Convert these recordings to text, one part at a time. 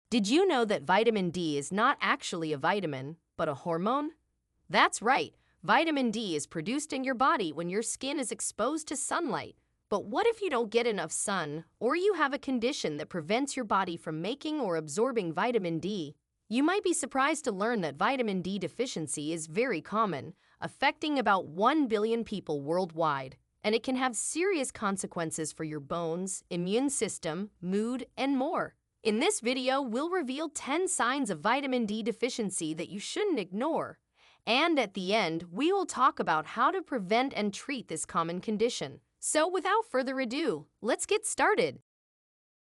Did you know that vitamin D is not actually a vitamin, but a hormone? That's right. Vitamin D is produced in your body when your skin is exposed to sunlight. But what if you don't get enough sun, or you have a condition that prevents your body from making or absorbing vitamin D? You might be surprised to learn that vitamin D deficiency is very common, affecting about 1 billion people worldwide, and it can have serious consequences for your bones, immune system, mood, and more. In this video, we'll reveal 10 signs of vitamin D deficiency that you shouldn't ignore. And at the end, we will talk about how to prevent and treat this common condition. So without further ado, let's get started.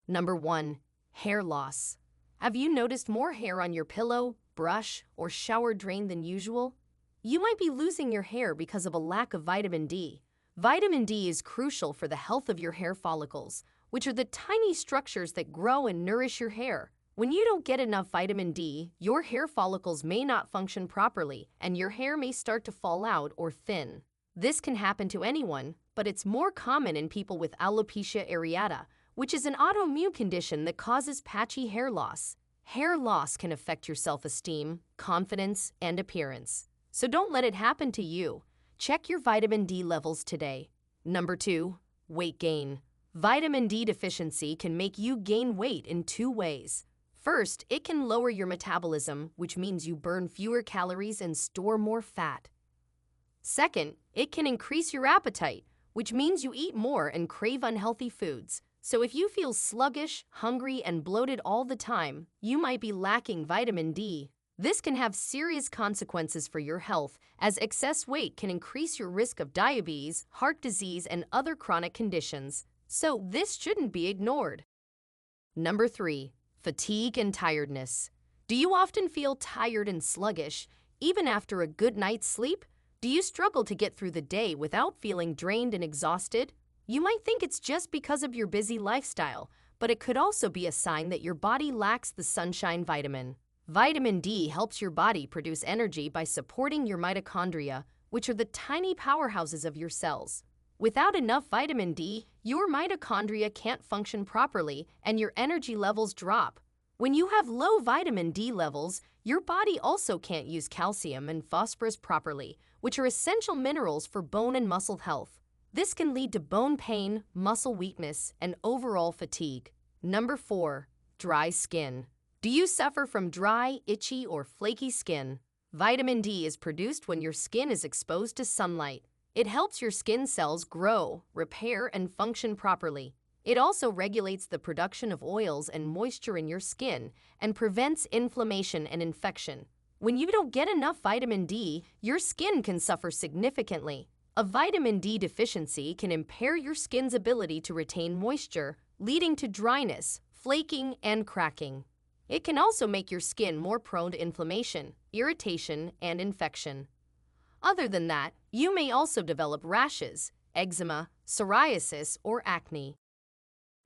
Number 1. Hair loss. Have you noticed more hair on your pillow, brush, or shower drain than usual? You might be losing your hair because of a lack of vitamin D. Vitamin D is crucial for the health of your hair follicles, which are the tiny structures that grow and nourish your hair. When you don't get enough vitamin D, your hair follicles may not function properly, and your hair may start to fall out or thin. This can happen to anyone, but it's more common in people with alopecia areata, which is an autoimmune condition that causes patchy hair loss. Hair loss can affect your self-esteem, confidence, and appearance. So don't let it happen to you. Check your vitamin D levels today. Number 2. Weight gain. Vitamin D deficiency can make you gain weight in 2 ways. First, it can lower your metabolism, which means you burn fewer calories and store more fat. Second, it can increase your appetite, which means you eat more and crave unhealthy foods. So if you feel sluggish, hungry, and bloated all the time, you might be lacking vitamin D. This can have serious consequences for your health, as excess weight can increase your risk of diabetes, heart disease, and other chronic conditions. So this shouldn't be ignored. Number 3. Fatigue and tiredness. Do you often feel tired and sluggish, even after a good night's sleep? Do you struggle to get through the day without feeling drained and exhausted? You might think it's just because of your busy lifestyle, but it could also be a sign that your body lacks the sunshine vitamin. Vitamin D helps your body produce energy by supporting your mitochondria, which are the tiny powerhouses of your cells. Without enough vitamin D, your mitochondria can't function properly and your energy levels drop. When you have low vitamin D levels, your body also can't use calcium and phosphorus properly, which are essential minerals for bone and muscle health. This can lead to bone pain, muscle weakness, and overall fatigue. Number 4. Dry skin. Do you suffer from dry, itchy, or flaky skin? Vitamin D is produced when your skin is exposed to sunlight. It helps your skin cells grow, repair, and function properly. It also regulates the production of oils and moisture in your skin and prevents inflammation and infection. When you don't get enough vitamin D, your skin can suffer significantly. A vitamin D deficiency can impair your skin's ability to retain moisture, leading to dryness, flaking, and cracking. It can also make your skin more prone to inflammation, irritation, and infection. Other than that, you may also develop rashes, eczema, psoriasis, or acne.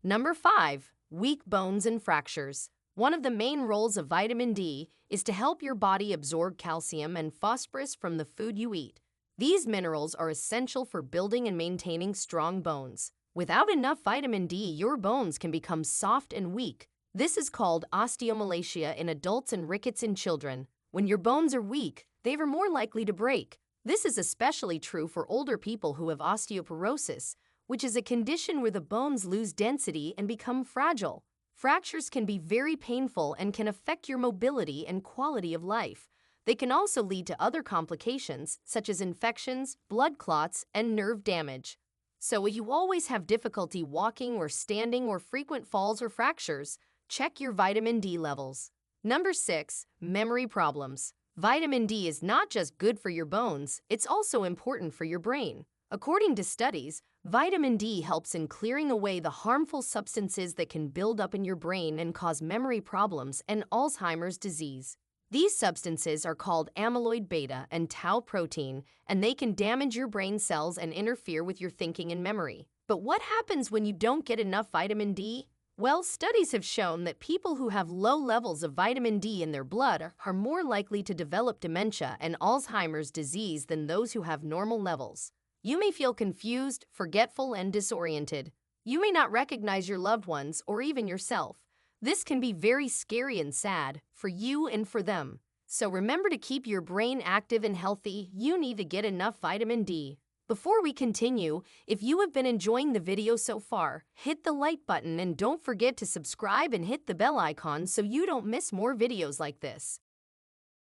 Number 5. Weak bones and fractures. One of the main roles of vitamin D is to help your body absorb calcium and phosphorus from the food you eat. These minerals are essential for building and maintaining strong bones. Without enough vitamin D, your bones can become soft and weak. This is called osteomalacia in adults and rickets in children. When your bones are weak, they are more likely to break. This is especially true for older people who have osteoporosis, which is a condition where the bones lose density and become fragile. Fractures can be very painful and can affect your mobility and quality of life. They can also lead to other complications, such as infections, blood clots, and nerve damage. So if you always have difficulty walking or standing or frequent falls or fractures, check your vitamin D levels. Number 6. Memory problems. Vitamin D is not just good for your bones, it's also important for your brain. According to studies, vitamin D helps in clearing away the harmful substances that can build up in your brain and cause memory problems and Alzheimer's disease. These substances are called amyloid beta and tau protein, and they can damage your brain cells and interfere with your thinking and memory. But what happens when you don't get enough vitamin D? Well, studies have shown that people who have low levels of vitamin D in their blood are more likely to develop dementia and Alzheimer's disease than those who have normal levels. You may feel confused, forgetful, and disoriented. You may not recognize your loved ones or even yourself. This can be very scary and sad for you and for them. So remember, to keep your brain active and healthy, you need to get enough vitamin D. Before we continue, if you have been enjoying the video so far, hit the like button and don't forget to subscribe and hit the bell icon so you don't miss more videos like this.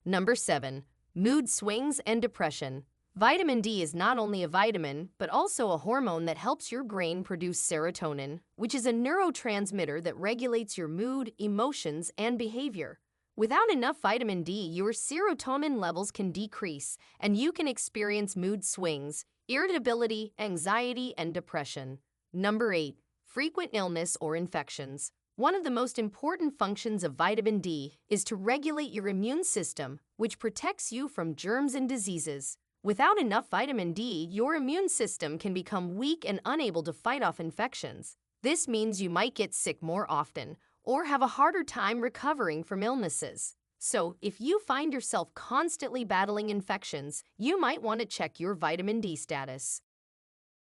Number 7. Mood swings and depression. Vitamin D is not only a vitamin, but also a hormone that helps your brain produce serotonin, which is a neurotransmitter that regulates your mood, emotions, and behavior. Without enough vitamin D, your serotonin levels can decrease, and you can experience mood swings, irritability, anxiety, and depression. Number 8. Frequent illness or infections. One of the most important functions of vitamin D is to regulate your immune system, which protects you from germs and diseases. Without enough vitamin D, your immune system can become weak and unable to fight off infections. This means you might get sick more often or have a harder time recovering from illnesses. So, if you find yourself constantly battling infections, you might want to check your vitamin D status.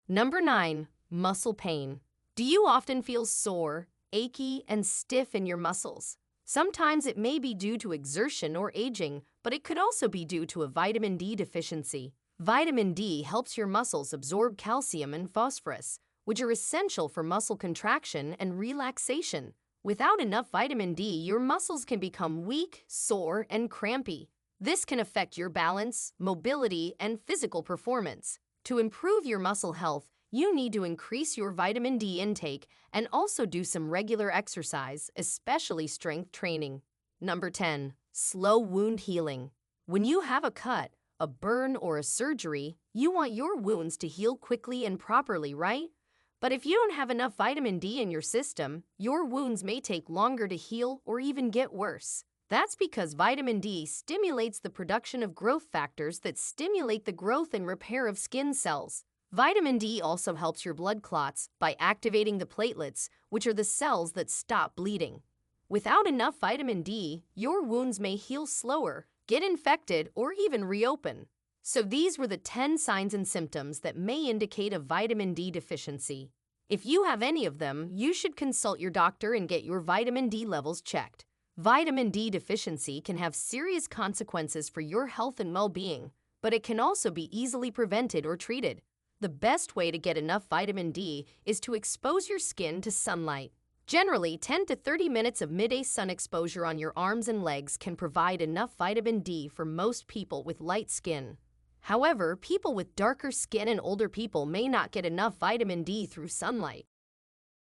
Number 9. Muscle pain. Do you often feel sore, achy, and stiff in your muscles? Sometimes it may be due to exertion or aging, but it could also be due to a vitamin D deficiency. Vitamin D helps your muscles absorb calcium and phosphorus, which are essential for muscle contraction and relaxation. Without enough vitamin D, your muscles can become weak, sore, and crampy. This can affect your balance, mobility, and physical performance. To improve your muscle health, you need to increase your vitamin D intake and also do some regular exercise, especially strength training. Number 10. Slow wound healing. When you have a cut, a burn, or a surgery, you want your wounds to heal quickly and properly, right? But if you don't have enough vitamin D in your system, your wounds may take longer to heal or even get worse. That's because vitamin D stimulates the production of growth factors that stimulate the growth and repair of skin cells. Vitamin D also helps your blood clots by activating the platelets, which are the cells that stop bleeding. Without enough vitamin D, your wounds may heal slower, get infected, or even reopen. So these were the 10 signs and symptoms that may indicate a vitamin D deficiency. If you have any of them, you should consult your doctor and get your vitamin D levels checked. Vitamin D deficiency can have serious consequences for your health and well-being, but it can also be easily prevented or treated. The best way to get enough vitamin D is to expose your skin to sunlight. Generally, 10 to 30 minutes of midday sun exposure on your arms and legs can provide enough vitamin D for most people with light skin. However, people with darker skin and older people may not get enough vitamin D through sunlight.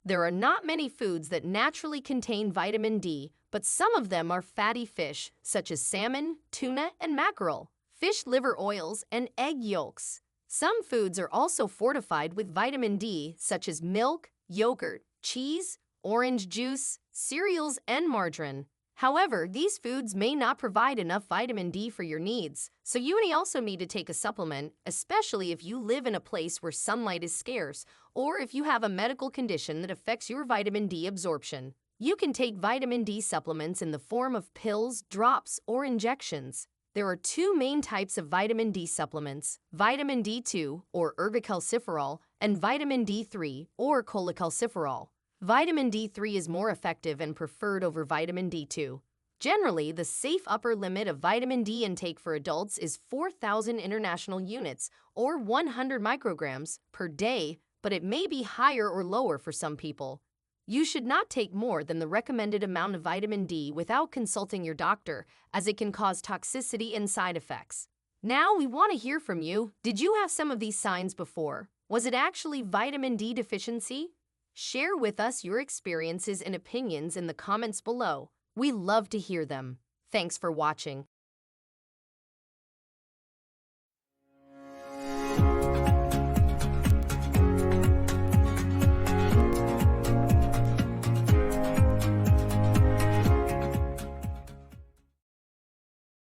There are not many foods that naturally contain vitamin D, but some of them are fatty fish, such as salmon, tuna, and mackerel, fish liver oils, and egg yolks. Some foods are also fortified with vitamin D, such as milk, yogurt, cheese, orange juice, cereals, and margarine. However, these foods may not provide enough vitamin D for your needs, so you may also need to take a supplement, especially if you live in a place where sunlight is scarce or if you have a medical condition that affects your vitamin D absorption. You can take vitamin D supplements in the form of pills, drops, or injections. There are two main types of vitamin D supplements: vitamin D2, or ergocalciferol, and vitamin D3, or cholecalciferol. Vitamin D3 is more effective and preferred over vitamin D2. Generally, the safe upper limit of vitamin D intake for adults is 4,000 international units, or 100 micrograms, per day, but it may be higher or lower for some people. You should not take more than the recommended amount of vitamin D without consulting your doctor, as it can cause toxicity and side effects. Now we want to hear from you. Did you have some of these signs before? Was it actually vitamin D deficiency? Share with us your experiences and opinions in the comments below. We love to hear them. Thanks for watching.